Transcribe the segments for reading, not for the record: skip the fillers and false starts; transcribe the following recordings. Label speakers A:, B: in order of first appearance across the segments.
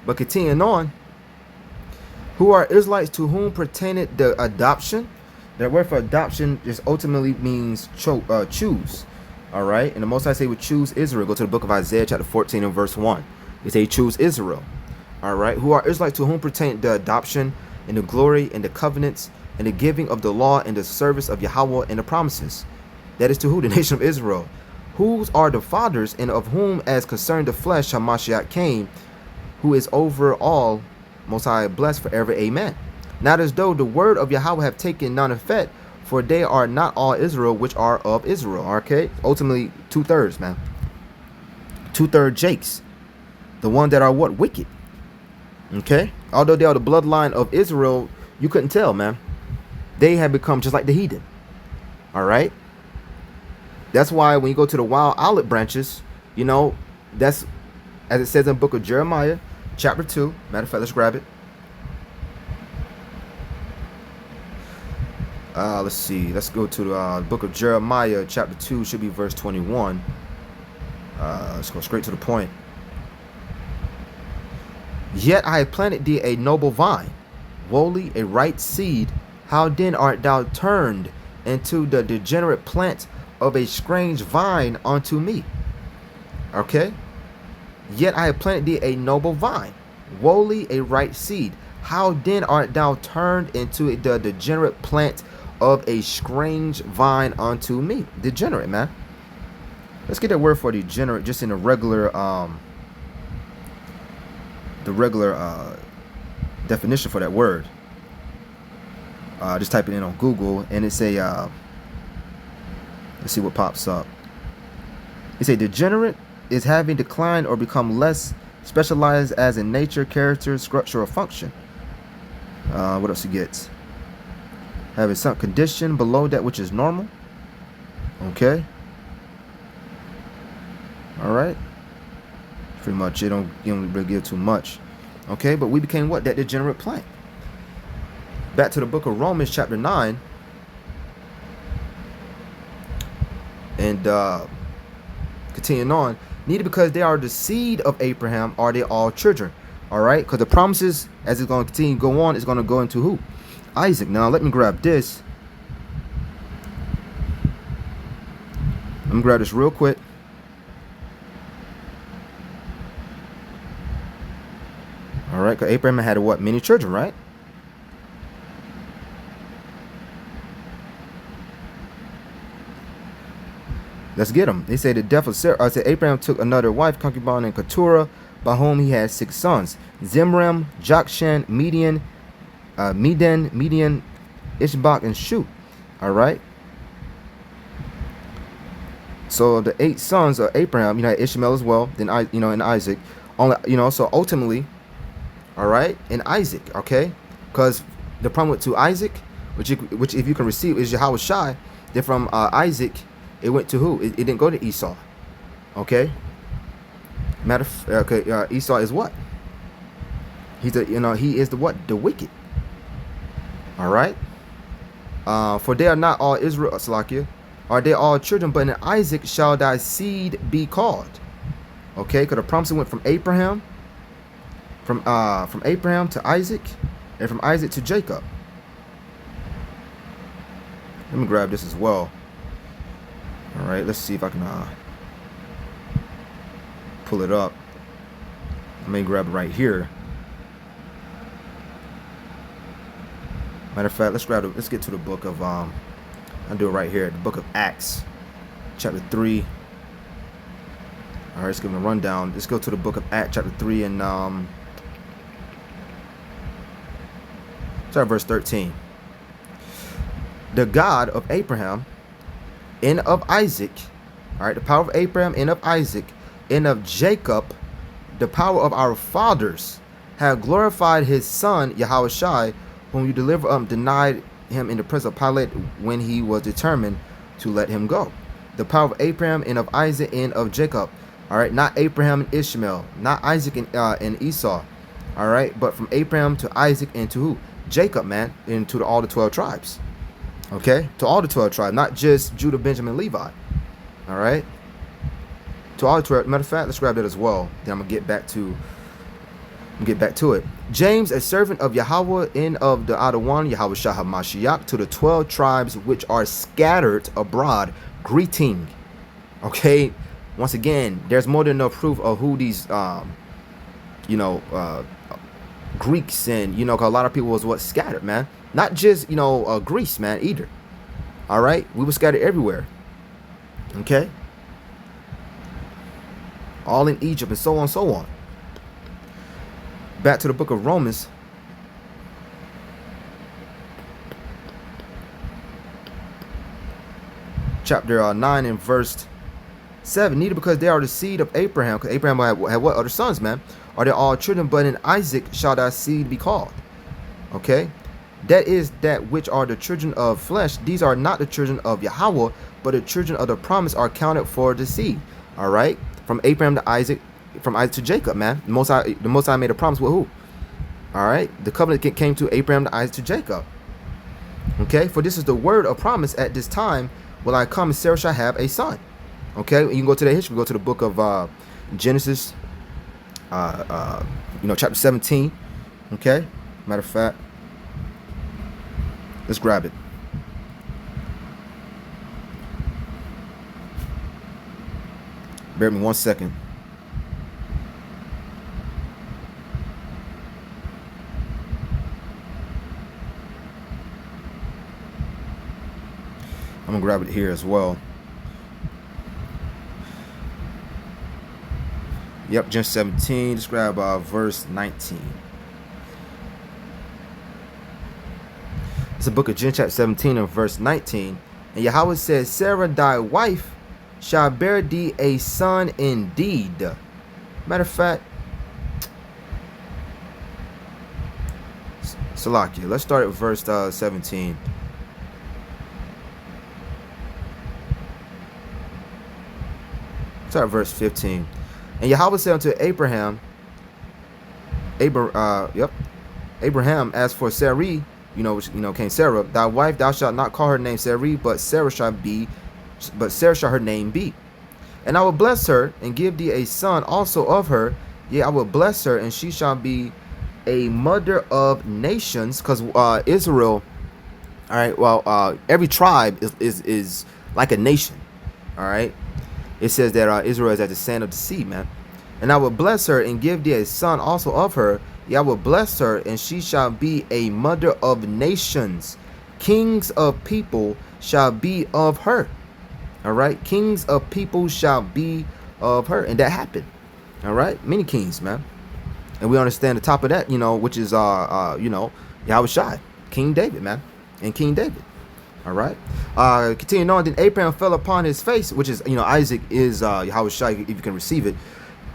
A: But continuing on, who are Israelites to whom pertained the adoption. The word for adoption just ultimately means choose. All right. And the Most High say would choose Israel. Go to the book of Isaiah chapter 14 and verse 1. They say choose Israel. All right. Who are Israelites to whom pertain the adoption and the glory and the covenants and the giving of the law and the service of Yahweh and the promises. That is to who? The nation of Israel. Whose are the fathers, and of whom as concerned the flesh Hamashiach came, who is over all, Most High blessed forever. Amen. Not as though the word of Yahweh have taken none effect, for they are not all Israel which are of Israel. Okay? Ultimately, 2/3, man. 2/3 Jakes. The one that are what? Wicked. Okay? Although they are the bloodline of Israel, you couldn't tell, man. They have become just like the heathen. All right? That's why when you go to the wild olive branches, you know, that's, as it says in the book of Jeremiah, chapter 2. Matter of fact, let's grab it. Let's see. Let's go to the book of Jeremiah, chapter 2. Should be verse 21. Let's go straight to the point. Yet I have planted thee a noble vine, wholly a right seed. How then art thou turned into the degenerate plant of a strange vine unto me? Okay? Yet I have planted thee a noble vine, wholly a right seed. How then art thou turned into the degenerate plant of a strange vine unto me? Degenerate, man. Let's get that word for degenerate just in the regular definition for that word. Just type it in on Google and it's a let's see what pops up. It's a degenerate is having declined or become less specialized as in nature, character, structure, or function. What else he gets? Having some condition below that which is normal. Okay. All right. Pretty much, you don't really give too much. Okay, but we became what? That degenerate plant. Back to the book of Romans, chapter 9. And continuing on, neither because they are the seed of Abraham are they all children. All right, because the promises, as it's going to continue to go on, is going to go into who? Isaac. Now, let me grab this. Let me grab this real quick. All right, because Abraham had what? Many children, right? Let's get them. They say the death of Sarah. Said Abraham took another wife, concubine, and Keturah, by whom he had 6 sons: Zimram, Jokshan, Median, Ishbak, and Shut. All right. So the 8 sons of Abraham, you know, Ishmael as well. Then and Isaac. Only, so ultimately, all right, and Isaac. Okay, because the problem with to Isaac, which if you can receive is Yahweh Shai. Then from Isaac, it went to who? It didn't go to Esau. Okay. Esau is what? He is the what? The wicked. All right. For they are not all Israel, Salakia. Are they all children? But in Isaac shall thy seed be called. Okay, because the promise went from Abraham, from Abraham to Isaac, and from Isaac to Jacob. Let me grab this as well. All right, let's see if I can pull it up. I may grab it right here. Matter of fact, let's get to the book of I'll do it right here. The book of Acts, chapter 3. All right, let's give them a rundown. Let's go to the book of Acts, chapter 3, and start verse 13. The God of Abraham and of Isaac, all right, the power of Abraham and of Isaac and of Jacob, the power of our fathers, have glorified his son Yahweh Shai, whom you denied him in the presence of Pilate when he was determined to let him go. The power of Abraham and of Isaac and of Jacob, all right, not Abraham and Ishmael, not Isaac and Esau, all right, but from Abraham to Isaac and to who? Jacob, man, and to all the 12 tribes. Okay, to all the 12 tribes, not just Judah, Benjamin, Levi. All right, to all the 12. Matter of fact, let's grab that as well. Then I'm gonna get back to Get back to it. James, a servant of Yahweh and of the other one, Yahweh Shah HaMashiach, to the 12 tribes which are scattered abroad, greeting. Okay, once again, there's more than enough proof of who these, Greeks and, 'cause a lot of people was what scattered, man. Not just, Greece, man, either. All right, we were scattered everywhere. Okay, all in Egypt and so on and so on. Back to the book of Romans. Chapter 9 and verse 7. Neither because they are the seed of Abraham, because Abraham had what other sons, man? Are they all children? But in Isaac shall thy seed be called. Okay, that is that which are the children of flesh. These are not the children of Yahweh, but the children of the promise are counted for the seed. All right, from Abraham to Isaac, from Isaac to Jacob, man. The Most High made a promise with who? All right, the covenant came to Abraham, to Isaac, to Jacob. Okay, for this is the word of promise. At this time will I come, and Sarah shall have a son. Okay, you can go to the history. Go to the book of Genesis, chapter 17. Okay, matter of fact, let's grab it. Bear with me 1 second. I'm gonna grab it here as well. Yep, Genesis 17. Just grab verse 19. It's the book of Genesis chapter 17 and verse 19. And Yahweh says, Sarah thy wife shall bear thee a son indeed. Matter of fact, Salakia, let's start at verse 17. Start at verse 15. And Yahweh said unto Abraham, Abraham, as for Sarai, came Sarah, thy wife, thou shalt not call her name Sarai, but Sarah shall her name be. And I will bless her and give thee a son also of her. Yea, I will bless her, and she shall be a mother of nations. Because Israel, all right, well, every tribe is like a nation. All right. It says that Israel is as the sand of the sea, man. And I will bless her and give thee a son also of her. Yea, I will bless her, and she shall be a mother of nations. Kings of people shall be of her. All right. Kings of people shall be of her. And that happened. All right. Many kings, man. And we understand the top of that, which is, Yahweh Shai, King David, man. And King David. All right. Continuing on, then Abraham fell upon his face, which is, Isaac is Yahweh Shai, if you can receive it.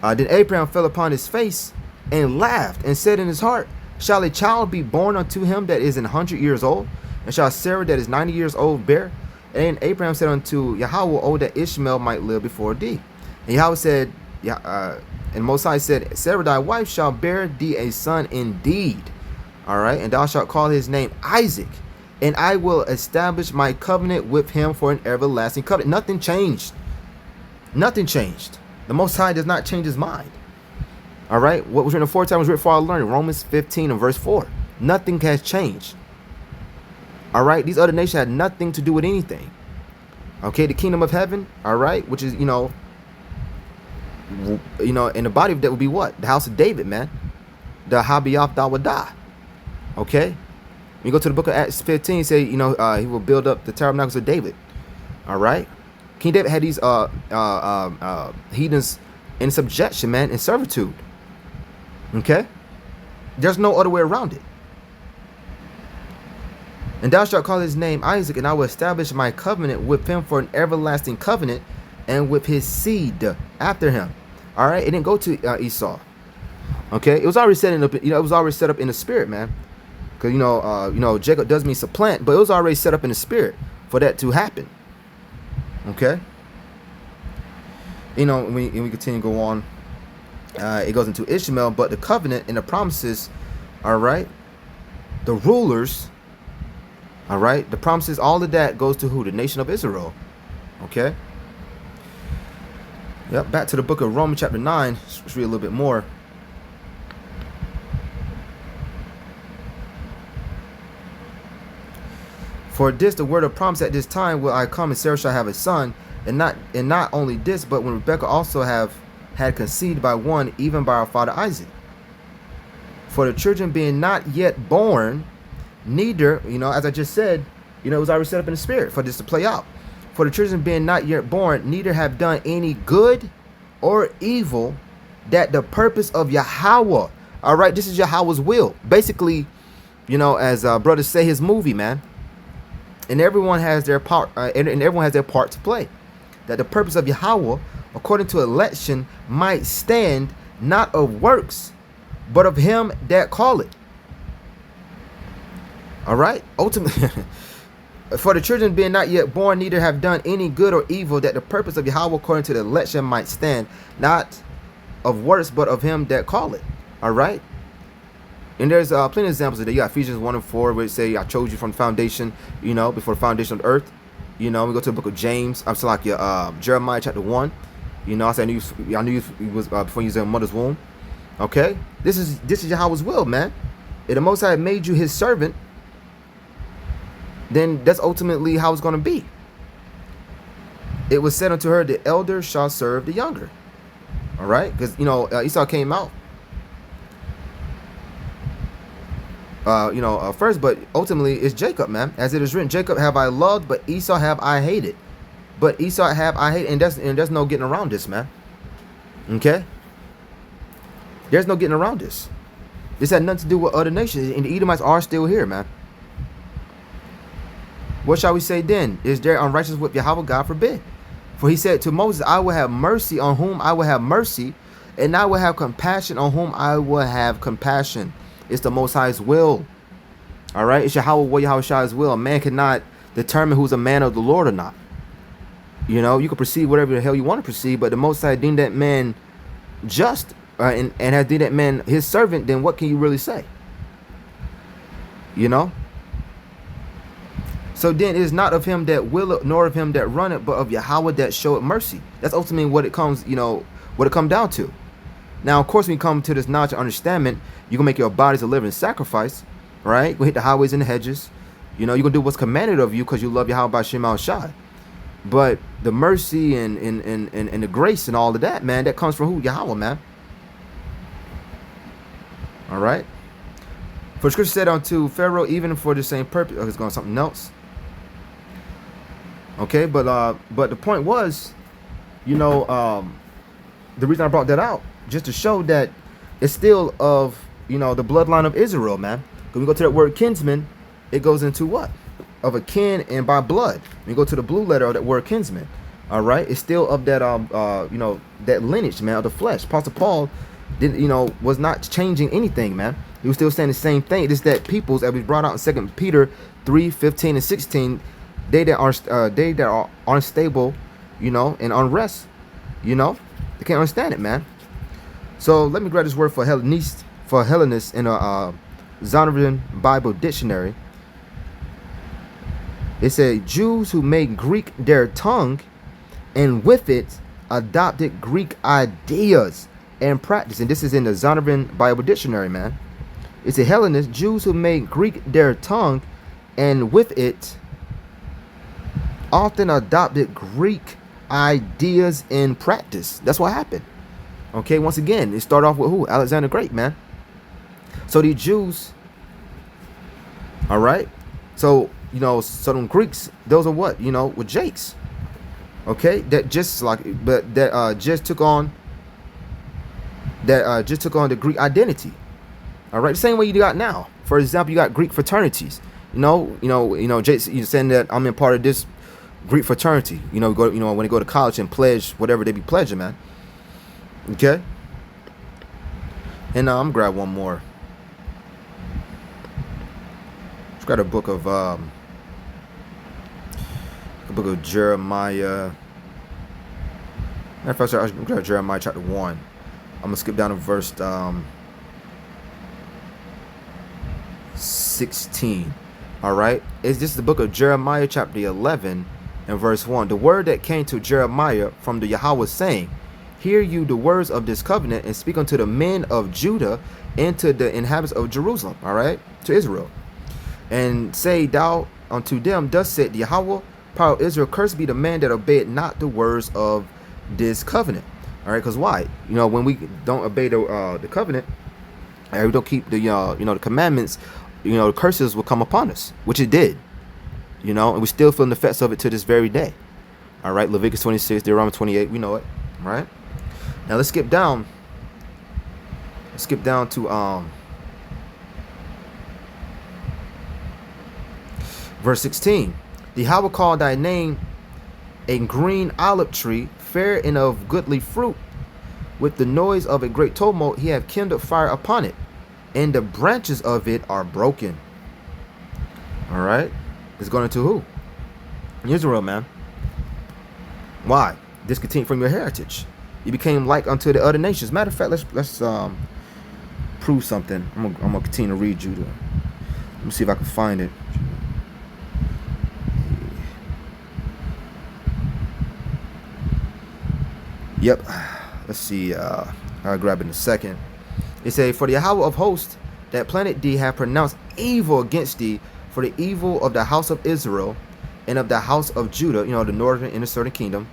A: Then Abraham fell upon his face and laughed and said in his heart, shall a child be born unto him that is 100 years old? And shall Sarah that is 90 years old bear? And Abraham said unto Yahweh, oh, that Ishmael might live before thee. And Yahweh said, and Mosiah said, Sarah thy wife shall bear thee a son indeed. All right. And thou shalt call his name Isaac. And I will establish my covenant with him for an everlasting covenant. Nothing changed. Nothing changed. The Most High does not change his mind. All right. What was written aforetime was written for our learning. Romans 15 and verse 4. Nothing has changed. All right. These other nations had nothing to do with anything. Okay. The kingdom of heaven. All right. Which is, in the body of that would be what? The house of David, man. The Habiyath Dawadah. Okay. When you go to the book of Acts 15, say, he will build up the tabernacles of David. All right. King David had these heathens in subjection, man, in servitude. Okay. There's no other way around it. And thou shalt call his name Isaac, and I will establish my covenant with him for an everlasting covenant, and with his seed after him. All right. It didn't go to Esau. Okay. It was already set up. It was already set up in the spirit, man. Because, Jacob does mean supplant, but it was already set up in the spirit for that to happen. Okay. And we continue to go on. It goes into Ishmael, but the covenant and the promises, all right, the rulers, all right, the promises, all of that goes to who? The nation of Israel. Okay. Yep. Back to the book of Romans chapter 9. Let's read a little bit more. For this, the word of promise at this time will I come, and Sarah shall have a son, and not only this, but when Rebekah also had conceived by one, even by our father Isaac. For the children being not yet born, neither, as I just said, it was already set up in the spirit for this to play out. For the children being not yet born, neither have done any good or evil, that the purpose of Yahweh, all right, this is Yahweh's will. Basically, as brothers say, his movie, man. And everyone has their part, and everyone has their part to play. That the purpose of Yahweh, according to election, might stand, not of works, but of him that call it. All right. Ultimately, for the children being not yet born, neither have done any good or evil, that the purpose of Yahweh according to the election might stand, not of works, but of him that call it. All right. And there's plenty of examples of that. You got Ephesians 1 and 4, where it say, I chose you from the foundation, before the foundation of the earth. We go to the book of James. I'm still like Jeremiah chapter 1. I said I knew you was before you was in your mother's womb. Okay, this is Yahweh's will, man. If the Most High made you his servant, then that's ultimately how it's going to be. It was said unto her, the elder shall serve the younger. All right, because Esau came out first, but ultimately it's Jacob, man. As it is written, Jacob have I loved, but Esau have I hated. But Esau have I hated, and there's no getting around this, man. Okay? There's no getting around this. This had nothing to do with other nations, and the Edomites are still here, man. What shall we say then? Is there unrighteousness with Yahweh? God forbid. For he said to Moses, I will have mercy on whom I will have mercy, and I will have compassion on whom I will have compassion. It's the Most High's will. All right? It's Yahweh Shai's will. A man cannot determine who's a man of the Lord or not. You can perceive whatever the hell you want to perceive, but the Most High deemed that man just, and has deemed that man his servant, then what can you really say? So then it is not of him that willeth, nor of him that runneth, but of Yahweh that showeth mercy. That's ultimately what it comes, what it comes down to. Now, of course, when you come to this knowledge and understanding, you're going to make your bodies a living sacrifice, right? You're going to hit the highways and the hedges. You're going to do what's commanded of you because you love Yahweh by Shem Al Shai. But the mercy and the grace and all of that, man, that comes from who? Yahweh, man. All right? For the scripture said unto Pharaoh, even for the same purpose. Oh, it's going something else. Okay, but the point was, the reason I brought that out, just to show that it's still of, the bloodline of Israel, man. When we go to that word kinsman, it goes into what? Of a kin and by blood. When you go to the blue letter of that word kinsman, all right, it's still of that, that lineage, man, of the flesh. Apostle Paul didn't, was not changing anything, man. He was still saying the same thing. It is that peoples, as we brought out in 2 Peter 3:15 and 16, they that are unstable, and unrest, they can't understand it, man. So let me grab this word for Hellenist in a Zondervan Bible Dictionary. It said Jews who made Greek their tongue, and with it adopted Greek ideas and practice. And this is in the Zondervan Bible Dictionary, man. It's a Hellenist, Jews who made Greek their tongue, and with it often adopted Greek ideas in practice. That's what happened. Okay, once again, it started off with who? Alexander Great, man. So these Jews, all right, so so them Greeks, those are what, with Jakes. Okay, that just just took on the Greek identity. All right, the same way you got now. For example, you got Greek fraternities. Jakes, you saying that I'm in part of this Greek fraternity. When they go to college and pledge whatever they be pledging, man. Okay. And I'm gonna grab one more. Let's grab a book of Jeremiah. Matter of fact, I'm grab Jeremiah chapter 1. I'm gonna skip down to verse 16. All right. This is the book of Jeremiah chapter 11 and verse 1. The word that came to Jeremiah from the Yahweh saying, hear you the words of this covenant, and speak unto the men of Judah and to the inhabitants of Jerusalem. All right, to Israel. And say thou unto them, thus said Yahweh, power of Israel, cursed be the man that obeyed not the words of this covenant. All right, because why? When we don't obey the covenant, and we don't keep the the commandments, the curses will come upon us, which it did. And we're still feeling the effects of it to this very day. All right, Leviticus 26, Deuteronomy 28, we know it. All right. Now let's skip down. Let's skip down to verse 16. The Yahweh called thy name a green olive tree, fair and of goodly fruit. With the noise of a great tumult, he have kindled fire upon it, and the branches of it are broken. All right. It's going into who? Israel, man. Why? Discontent from your heritage. You became like unto the other nations. Matter of fact, let's prove something. I'm gonna continue to read Judah. Let me see if I can find it. Yep. Let's see. I'll grab it in a second. It say, for the Yahweh of hosts that planted thee have pronounced evil against thee for the evil of the house of Israel and of the house of Judah, the northern and the southern kingdom,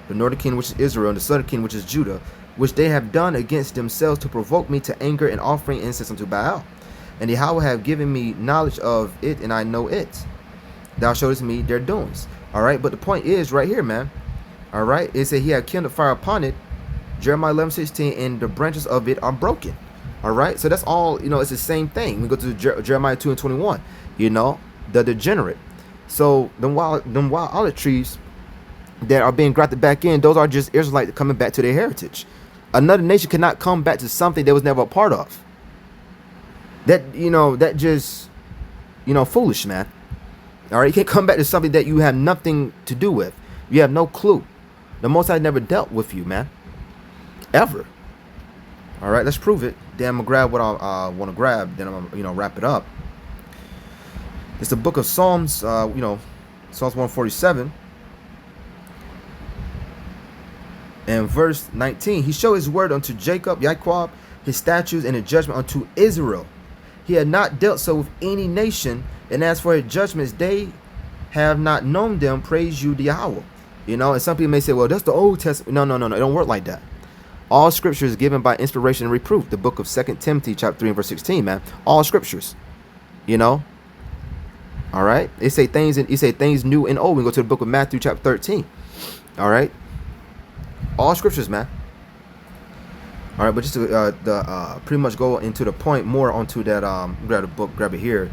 A: the northern kingdom which is Israel and the southern kingdom which is Judah, which they have done against themselves to provoke me to anger and offering incense unto Baal. And the Yahweh have given me knowledge of it, and I know it. Thou showest me their doings. All right, but the point is right here, man. All right, it said he had kindled fire upon it, Jeremiah 11:16, and the branches of it are broken. All right, so that's all, it's the same thing. We go to Jeremiah 2:21, the degenerate. So them wild olive trees that are being grafted back in, those are just Israelites coming back to their heritage. Another nation cannot come back to something they was never a part of. That just, foolish, man. All right, you can't come back to something that you have nothing to do with. You have no clue. The Most High never dealt with you, man. Ever. All right, let's prove it. Then I'm gonna grab what I want to grab. Then I'm gonna, wrap it up. It's the book of Psalms. Psalms 147 and verse 19. He showed his word unto Jacob, Yaqub, his statutes and his judgment unto Israel. He had not dealt so with any nation, and as for his judgments, they have not known them. Praise you, the Yahweh. And some people may say, well, that's the Old Testament. No. It don't work like that. All scripture is given by inspiration and reproof. The book of 2 Timothy chapter 3 and verse 16, man. All scriptures. All right. It say things new and old. We go to the book of Matthew chapter 13. All right. All scriptures, man. All right, but just to pretty much go into the point more onto that, grab the book, grab it here,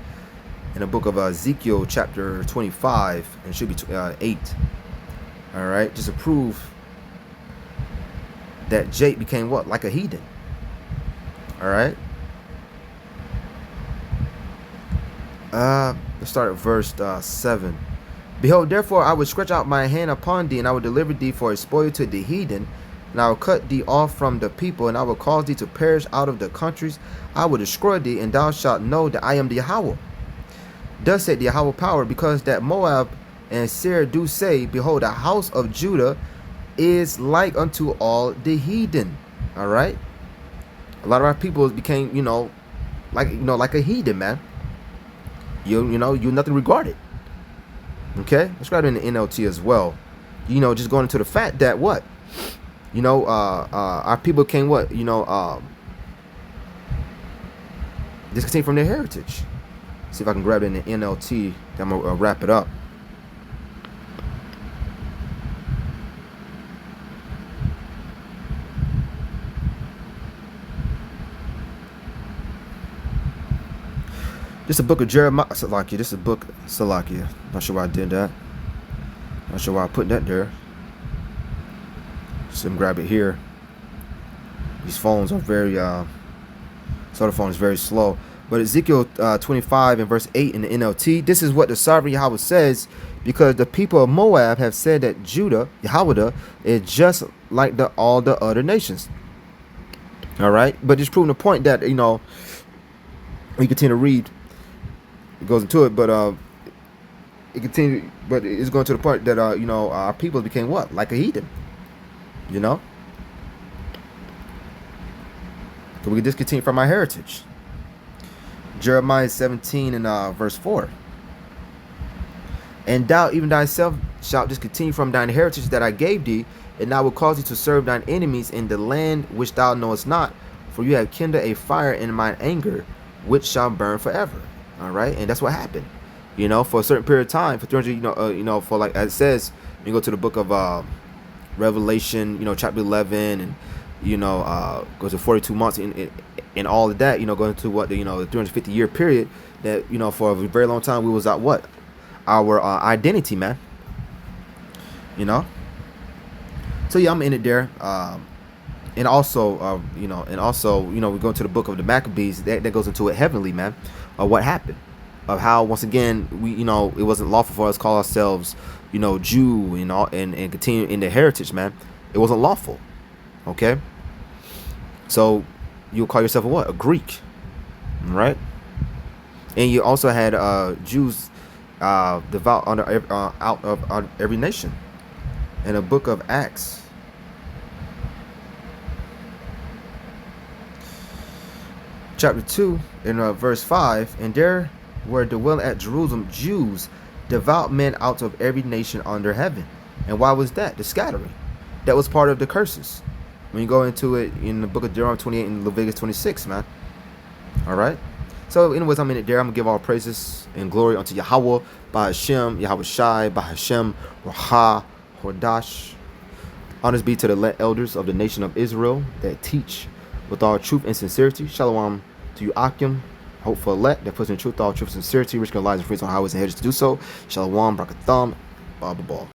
A: in the book of Ezekiel chapter 25, and it should be 8. All right, just to prove that Jake became what? Like a heathen. All right. Let's start at verse 7. Behold, therefore I will stretch out my hand upon thee, and I will deliver thee for a spoil to the heathen, and I will cut thee off from the people, and I will cause thee to perish out of the countries. I will destroy thee, and thou shalt know that I am the Yahweh. Thus said the Yahweh power, because that Moab and Seir do say, behold, the house of Judah is like unto all the heathen. All right. A lot of our people became, like a heathen, man. You nothing regarded. Okay. Let's grab it in the NLT as well. Just going into the fact that what? Our people came what? Discontent from their heritage. See if I can grab it in the NLT. Then I'm gonna wrap it up. This is a book of Jeremiah. Salakia. This is a book. Salakia. Not sure why I did that. Not sure why I put that there. So I'm grab it here. These phones are very. So the phone is very slow. But Ezekiel 25 and verse 8 in the NLT. This is what the sovereign Yahweh says, because the people of Moab have said that Judah, Yahweh, is just like all the other nations. All right, but just proving the point that we continue to read. It goes into it, but it continues. But it's going to the point that our people became what? Like a heathen. So we can discontinue from our heritage. Jeremiah 17 and verse 4. And thou even thyself shalt discontinue from thine heritage that I gave thee, and I will cause thee to serve thine enemies in the land which thou knowest not, for you have kindled a fire in mine anger, which shall burn forever. All right, and that's what happened. For a certain period of time, for 300, for like as it says, you go to the book of Revelation, chapter 11, and goes to 42 months and all of that, going to what the 350-year period that for a very long time we was at what our identity, man. So yeah, I'm in it there. And also, we go into the book of the Maccabees that goes into it heavenly, man, of what happened, of how once again we, it wasn't lawful for us to call ourselves, Jew, and continue in the heritage, man. It wasn't lawful. Okay. So you'll call yourself a what? A Greek, right? And you also had Jews devout out of every nation. In the book of Acts, chapter 2, in verse 5, and there were dwelling at Jerusalem Jews, devout men out of every nation under heaven. And why was that? The scattering. That was part of the curses. When you go into it in the book of Deuteronomy 28 and Leviticus 26, man. All right. So, anyways, I'm in it there. I'm going to give all praises and glory unto Yahweh, by Hashem, Yahweh Shai, by Hashem, Raha, Hordash. Honors be to the elders of the nation of Israel that teach with all truth and sincerity. Shalom to you, Akim, hope for elect that puts in truth, all truth and sincerity, which can lies and freeze on highways and hedges to do so. Shalom, Brakatham, Baba Ball.